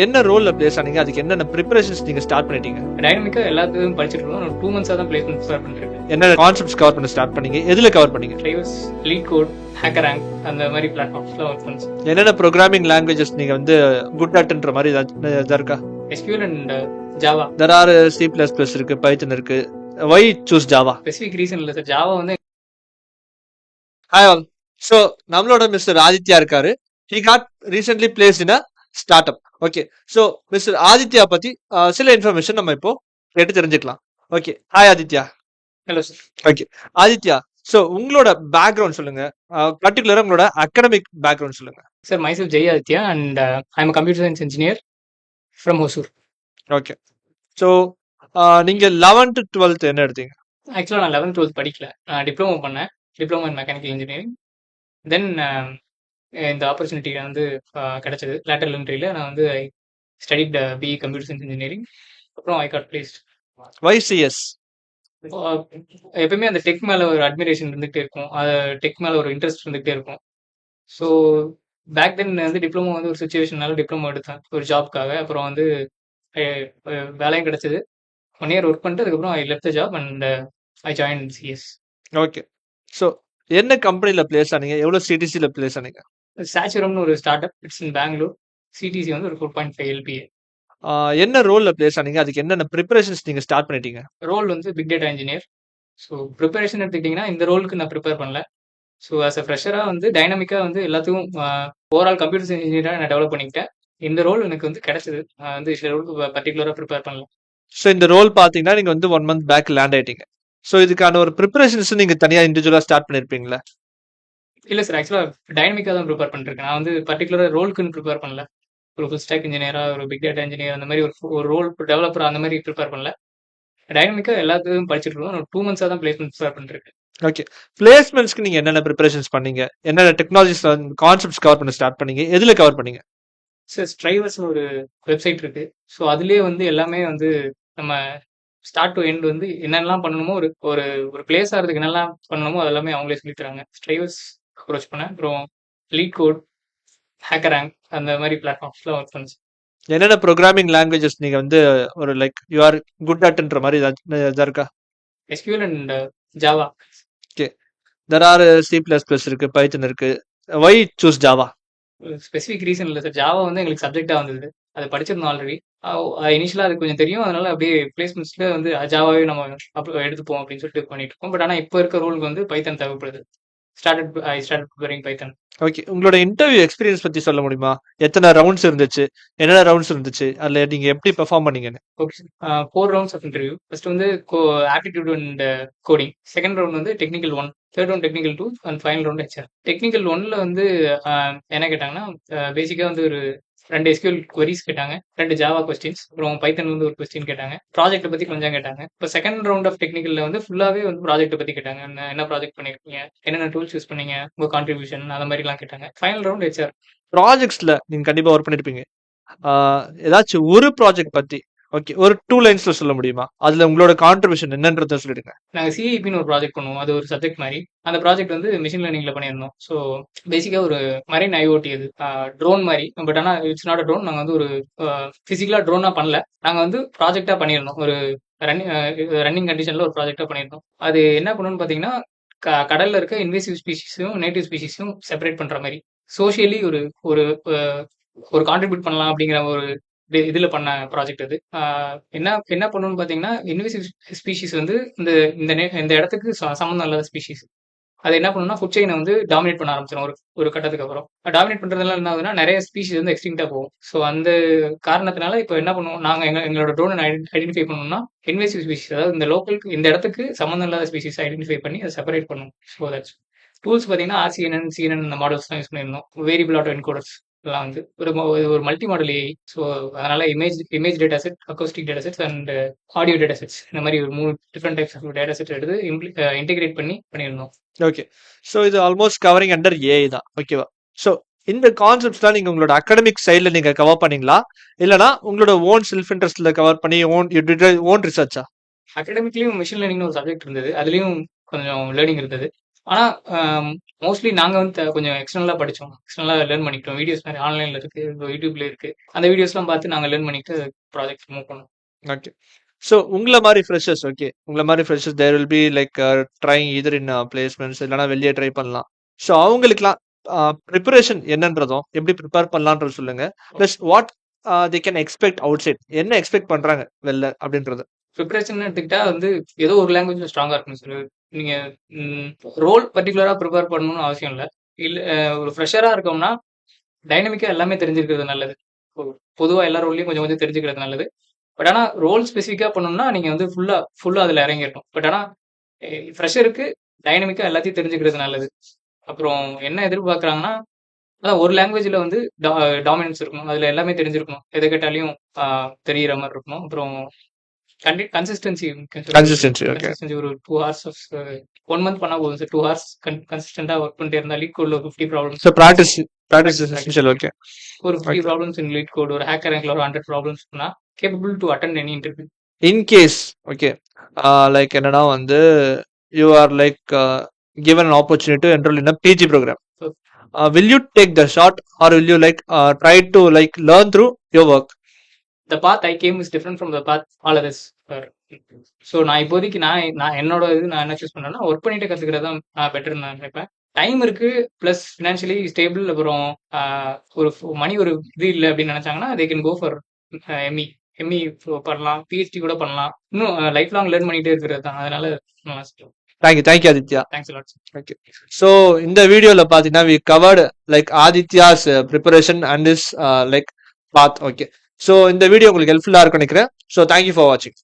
என்ன ரோல்ல பிளேஸ் ஆனீங்க? அதுக்கு என்னென்ன பிரிப்பரேஷன்ஸ் நீங்க ஸ்டார்ட் பண்ணிட்டீங்க? டைனமிக்கா எல்லாத்தையும் படிச்சுட்டு இருக்கோம். ஒரு 2 மந்த்ஸா தான் பிளேஸ்மெண்ட் ப்ரிப்பேர் பண்ணிருக்கேன். என்ன கான்செப்ட்ஸ் கவர் பண்ண ஸ்டார்ட் பண்ணீங்க? எதுல கவர் பண்ணீங்க? Drivers, LeetCode, HackerRank அந்த மாதிரி பிளாட்ஃபார்ம்ஸ்ல ஒர்க் பண்ணுச்சு. என்னென்ன ப்ரோக்ராமிங் லாங்குவேஜஸ் நீங்க வந்து குட் அட்ன்ற மாதிரி ஏதாவது இருக்கா? SQL and Java. There are C++ இருக்கு, Python இருக்கு. Why choose Java? Specific reason இல்ல சார். ஜாவா வந்து Hi all. So நம்மளோட மிஸ்டர் ஆதித்யா இருக்காரு. He got recently placed in a startup. Okay. So mister Aditya பத்தி சில இன்ஃபர்மேஷன் நம்ம இப்போ கேட்டு தெரிஞ்சுக்கலாம். Okay. Hi Aditya. Hello sir. Okay. Aditya, so உங்களோட பேக்ரவுண்ட் சொல்லுங்க. பர்டிகுலரா உங்களோட அகடமிக் பேக்ரவுண்ட் சொல்லுங்க. Sir myself Jai Aditya and I am computer science engineer from Hosur. Okay. So நீங்க 11th 12th என்ன எடுத்தீங்க? ஆக்சுவலாக நான் 11th 12th படிக்கல. டிப்ளமோ பண்ணேன். Diploma in mechanical engineering. Then இந்த ஆப்பர்ச்சுனிட்டி வந்து கிடைச்சது. லேட்டரல் என்ட்ரியில் நான் வந்து I studied BE computer science engineering. அப்புறம் I got placed. Why CS? எப்பயுமே அந்த டெக் மேல ஒரு அட்மிரேஷன் இருந்துகிட்டே இருக்கும். அது டெக் மேல ஒரு இன்ட்ரெஸ்ட் இருந்துகிட்டே இருக்கும். ஸோ பேக் தென் வந்து டிப்ளமோ வந்து ஒரு சுச்சுவேஷனால டிப்ளமோ எடுத்தேன் ஒரு ஜாப்க்காக. அப்புறம் வந்து வேலையும் கிடைச்சது. 1 இயர் ஒர்க் பண்ணிட்டு அதுக்கப்புறம் I left the job and I join CS. Okay. So என்ன கம்பெனில பிளேஸ் ஆனீங்க? எவ்வளவு சிடிசில பிளேஸ் ஆனீங்க? சாச்சுரம்னு ஒரு start up, it's in Bangalore. CTC வந்து ஒரு 4.5 LPA. என்ன ரோல்ல பிளேஸ் ஆனீங்க? அதுக்கு என்னென்ன ப்ரிப்பரேஷன்ஸ் நீங்க ஸ்டார்ட் பண்ணிட்டீங்க? ரோல் வந்து big data engineer. So preparation எடுத்துக்கிட்டிங்கன்னா இந்த ரோலுக்கு நான் ப்ரிப்பேர் பண்ணல. ஸோ ஆஸ் அ ஃப்ரெஷராக வந்து டைனமிக்காக வந்து எல்லாத்தையும் ஓவரால் கம்ப்யூட்டர் இன்ஜினியராக நான் டெவலப் பண்ணிக்கிட்டேன். இந்த ரோல் எனக்கு வந்து கிடைச்சது. நான் வந்து இந்த ரோலுக்கு பர்டிகுலராக ப்ரிப்பேர் பண்ணல. ஸோ இந்த ரோல் பார்த்தீங்கன்னா நீங்க வந்து 1 மந்த் பேக் லேண்ட் ஆயிட்டீங்க. ஸோ இதுக்கான ஒரு ப்ரிப்பரேஷன்ஸ் நீங்க தனியா இண்டிவிஜுவலா ஸ்டார்ட் பண்ணிருப்பீங்களா? இல்லை சார், ஆக்சுவலாக டைனமிக்காக தான் ப்ரிப்பேர் பண்ணிருக்கேன். நான் வந்து பர்டிகுலராக ரோலுக்குன்னு ப்ரிப்பேர் பண்ணல. ஒரு ஃபுல் ஸ்டாக் இன்ஜினியராக, ஒரு பிக் டேட்டா இன்ஜினியர் அந்த மாதிரி ஒரு ரோல் டெவலப்பர் அந்த மாதிரி ப்ரிப்பேர் பண்ணல. டைனமிக்காக எல்லாத்தையும் படிச்சுட்டு இருக்கோம். ஒரு 2 மந்த்ஸாக தான் பிளேஸ்மெண்ட் ப்ரிப்பேர் பண்ணிருக்கேன். ஓகே. பிளேஸ்மெண்ட்ஸ்க்கு நீங்க என்னென்ன ப்ரிப்பரேஷன்ஸ் பண்ணீங்க? என்னென்ன டெக்னாலஜிஸ் கான்செப்ட்ஸ் கவர் பண்ண ஸ்டார்ட் பண்ணீங்க? எதுல கவர் பண்ணீங்க? சார் ஸ்ட்ரைவர்ஸ்னு ஒரு வெப்சைட் இருக்கு. ஸோ அதுலேயே வந்து எல்லாமே வந்து நம்ம ஸ்டார்ட் டு எண்ட் வந்து என்னென்னலாம் பண்ணணுமோ ஒரு ஒரு ஒரு பிளேஸ் ஆகிறதுக்கு என்னெல்லாம் பண்ணணுமோ அதெல்லாமே அவங்களே சொல்லித் தராங்க. ஸ்ட்ரைவர்ஸ் அப்ரோச் பண்ணேன். அப்புறம் லீட் கோட், ஹேக்கர் ரேங்க் அந்த மாதிரி பிளாட்ஃபார்ம்ஸ்லாம் ஒர்க் பண்ணுச்சு. என்னென்ன ப்ரோக்ராமிங் லாங்குவேஜஸ் நீங்க வந்து ஒரு லைக் யூ ஆர் குட் அட்ன்ற மாதிரி ஏதாவது இருக்கா? SQL and Java. Okay. There are C++ இருக்கு, Python இருக்கு. Why choose Java? Specific reason இல்லை சார். ஜாவா வந்து எங்களுக்கு சப்ஜெக்டாக வந்தது. அது படிச்சிருந்தோம் ஆல்ரெடி. இனிஷியலாக அது கொஞ்சம் தெரியும். அதனால அப்படியே பிளேஸ்மெண்ட்ஸில் வந்து ஜாவாவே நம்ம எடுத்துப்போம் அப்படின்னு சொல்லிட்டு பண்ணிட்டு இருக்கோம். பட் ஆனால் இப்போ இருக்க ரோலுக்கு வந்து பைத்தன் தேவைப்படுது. I start preparing Python. Okay. உங்களோட இன்டர்வியூ எக்ஸ்பீரியன்ஸ் பத்தி சொல்ல முடியுமா? எத்தனை ரவுண்ட்ஸ் இருந்துச்சு? என்னென்ன ரவுண்ட்ஸ் இருந்துச்சு? அதுல நீங்க எப்படி பெர்ஃபார்ம் பண்ணீங்கன்னு? Okay. 4 rounds of interview. First வந்து aptitude and coding. Second round வந்து technical 1, third round technical 2 and final round HR. Technical 1ல வந்து என்ன கேட்டாங்கன்னா, பேசிக்காக வந்து ஒரு 2 SQL queries கேட்டாங்க, 2 ஜாவா கொஸ்டின்ஸ், அப்புறம் பைத்தன் வந்து ஒரு கொஸ்டின் கேட்டாங்க. ப்ராஜெக்ட்டை பத்தி கொஞ்சம் கேட்டாங்க. இப்போ செகண்ட் ரவுண்ட் ஆஃப் டெக்னிக்கல்ல வந்து ஃபுல்லாவே வந்து ப்ராஜெக்ட்டை பத்தி கேட்டாங்க. என்ன ப்ராஜெக்ட் பண்ணிருக்கீங்க, என்னென்ன டூல்ஸ் யூஸ் பண்ணீங்க, உங்க கான்ட்ரிபியூஷன் அந்த மாதிரிலாம் கேட்டாங்க. Final round HR. ப்ராஜெக்ட்ஸ்ல நீங்க கண்டிப்பா ஒர்க் பண்ணிருப்பீங்க. ஏதாச்சும் ஒரு ப்ராஜெக்ட் பத்தி ஓகே ஒரு 2 லைன்ஸ்ல சொல்ல முடியுமா? அதுல உங்களோட கான்ட்ரிபியூஷன் என்னன்றத சொல்லிடுங்க. நாங்கள் சிஇபின்னு ஒரு ப்ராஜெக்ட் பண்ணுவோம். அது ஒரு சப்ஜெக்ட் மாதிரி. அந்த ப்ராஜெக்ட் வந்து மிஷின் லேர்னிங்ல பண்ணியிருந்தோம். ஸோ பேசிக்காக ஒரு மரைன் IoT அது ட்ரோன் மாதிரி. பட் ஆனால் இட்ஸ் நாட் அ ட்ரோன். நாங்கள் வந்து ஒரு ஃபிசிக்கலாக ட்ரோனாக பண்ணல. நாங்கள் வந்து ப்ராஜெக்டாக பண்ணியிருந்தோம். ஒரு ரன்னிங் கண்டிஷனில் ஒரு ப்ராஜெக்டாக பண்ணியிருந்தோம். அது என்ன பண்ணணும்னு பார்த்தீங்கன்னா, கடலில் இருக்க இன்வேசிவ் ஸ்பீஷிஸும் நேட்டிவ் ஸ்பீஷிஸும் செப்பரேட் பண்ணுற மாதிரி சோஷியலி ஒரு ஒரு ஒரு கான்ட்ரிபியூட் பண்ணலாம் அப்படிங்கிற ஒரு இதில் பண்ண ப்ராஜெக்ட் அது. என்ன என்ன பண்ணணும்னு பார்த்தீங்கன்னா, இன்வேசிவ் ஸ்பீஷிஸ் வந்து இந்த இந்த இடத்துக்கு சம்மந்தம் இல்லாத ஸ்பீஷிஸ். அது என்ன பண்ணணும்னா ஃபுட் செயினை வந்து டாமினேட் பண்ண ஆரம்பிச்சிடும் ஒரு கட்டத்துக்கு அப்புறம். டாமினேட் பண்ணுறதுனால என்ன ஆகுதுன்னா, நிறைய ஸ்பீஷிஸ் வந்து எக்ஸ்டிங்க்டாக போகும். ஸோ அந்த காரணத்தினால இப்போ என்ன பண்ணுவோம், நாங்கள் எங்களோட ட்ரோனை ஐடென்டிஃபை பண்ணணும்னா இன்வேசிவ் ஸ்பீஷிஸ், அதாவது இந்த லோக்கலுக்கு இந்த இடத்துக்கு சம்மந்தம் இல்லாத ஸ்பீஷிஸ் ஐடென்டிஃபை பண்ணி அதை செப்பரேட் பண்ணணும். ஸோ தட்ஸ் டூல்ஸ் பார்த்தீங்கன்னா RCNN, CNN இந்த மாடல்ஸ் தான் யூஸ் பண்ணியிருந்தோம். வேரியபிள் ஆட்டோ என்கோடர்ஸ் எல்லாம் வந்து ஒரு மல்டி மாடல் AI. ஸோ அதனால image data set, acoustic data sets and audio data sets இந்த மாதிரி ஒரு 3 different types of data set எடுத்து இன்டிகிரேட் பண்ணியிருந்தோம். ஓகே. ஸோ இது ஆல்மோஸ்ட் கவரிங் அண்டர் AI தான். ஓகேவா? ஸோ இந்த கான்செப்ட்ஸ்லாம் நீங்க உங்களோட அகாடமிக் சைட்ல நீங்க கவர் பண்ணீங்களா? இல்லனா உங்களோட ஓன் செல்ஃப் இன்ட்ரெஸ்ட்ல கவர் பண்ணி ஓன் ரிசர்ச்சா? அகாடமிக்லயும் மிஷின் லேர்னிங்னு ஒரு சப்ஜெக்ட் இருந்தது. அதுலயும் கொஞ்சம் லேர்னிங் இருந்தது. ஆனா மோஸ்ட்லி நாங்க வந்து கொஞ்சம் எக்ஸ்டர்னலா படிச்சோம். எக்ஸ்டர்னலா லேர்ன் பண்ணிக்கிட்டோம். வீடியோஸ் நிறைய ஆன்லைன்ல இருக்கு. யூடியூப்ல இருக்கு. அந்த வீடியோஸ்லாம் பார்த்து நாங்க லேர்ன் பண்ணிட்டு ப்ராஜெக்ட் மூவ் பண்ணோம். ஓகே. ஸோ உங்கள மாரி ஃப்ரெஷர்ஸ் ஓகே. உங்கள மாரி freshers there will be like trying either in placements இல்லன்னா வெளிய ட்ரை பண்ணலாம். ஸோ அவங்களுக்குலாம் பிரிப்பரேஷன் என்னன்றதும், எப்படி ப்ரிப்பேர் பண்ணலான்றது சொல்லுங்க. Plus what they can expect outside. என்ன எக்ஸ்பெக்ட் பண்றாங்க வெளில அப்படின்றது. ப்ரிப்பரேஷன் எடுத்துக்கிட்டா வந்து ஏதோ ஒரு லாங்குவேஜ்ல ஸ்ட்ராங்கா இருக்கணும் சார். நீங்க ரோல் பர்டிகுலரா ப்ரிப்பேர் பண்ணணும்னு அவசியம் இல்ல. இல்ல ஒரு ஃப்ரெஷரா இருக்கோம்னா டைனமிக்கா எல்லாமே தெரிஞ்சிருக்கிறது நல்லது. பொதுவா எல்லா ரோல்லையும் கொஞ்சம் கொஞ்சம் தெரிஞ்சுக்கிறது நல்லது. பட் ஆனா ரோல் ஸ்பெசிஃபிக்கா பண்ணணும்னா நீங்க வந்து ஃபுல்லா அதுல இறங்கிடணும். பட் ஆனா ஃப்ரெஷருக்கு டைனமிக்கா எல்லாத்தையும் தெரிஞ்சுக்கிறது நல்லது. அப்புறம் என்ன எதிர்பார்க்கறாங்கன்னா, அதான் ஒரு லாங்குவேஜ்ல வந்து டாமினன்ஸ் இருக்கணும். அதுல எல்லாமே தெரிஞ்சிருக்கணும். எதை கேட்டாலையும் தெரியிற மாதிரி இருக்கணும். அப்புறம் கன்சிஸ்டன்சி கன்சிஸ்டன்சி ஓகே. கன்சிஸ்டன்சி ஒரு 2 ஹார்ஸ் ஆஃப் 1 மந்த் பண்ணா போதும் சார். 2 ஹார்ஸ் கன்சிஸ்டன்டா ஒர்க் பண்ணிட்டே இருந்தா லீட் கோட்ல 50 problems so practice is essential okay. ஒரு 50 okay. Problems in LeetCode, ஒரு ஹேக்கர் ரேங்க்ல ஒரு 100 ப்ராப்ளம்ஸ்னா capable to attend any interview. In case okay. Like என்னன்னா வந்து you are like given an opportunity to enroll in a PG program. So, Will you take the shot or will you like try to like learn through your work? the path I came is different from the path all others are. So நான் இப்போதைக்கு நான் என்னோட நான் என்ன choose பண்ணேன்னா work பண்ணிட்டு கத்துக்கிறது தான் பெட்டர்னு நான் நினைப்பேன். டைம் இருக்கு பிளஸ் ஃபினான்ஷியலி ஸ்டேபிள், அப்புறம் ஒரு மணி ஒரு இது இல்லை அப்படின்னு நினைச்சாங்கன்னா they can go for ME பண்ணலாம், பிஹெச்டி கூட பண்ணலாம். இன்னும் லைஃப் லாங் லேர்ன் பண்ணிட்டே இருக்கிறது தான். அதனால thank you Aditya. Thanks lot. Okay. So இந்த வீடியோல பாத்தீங்கன்னா we covered like Aditya's preparation and is like path okay. So இந்த வீடியோ உங்களுக்கு ஹெல்ப்ஃபுல்லா இருக்கும்னு நினைக்கிறேன். ஸோ தேங்க்யூ ஃபார் வாட்சிங்.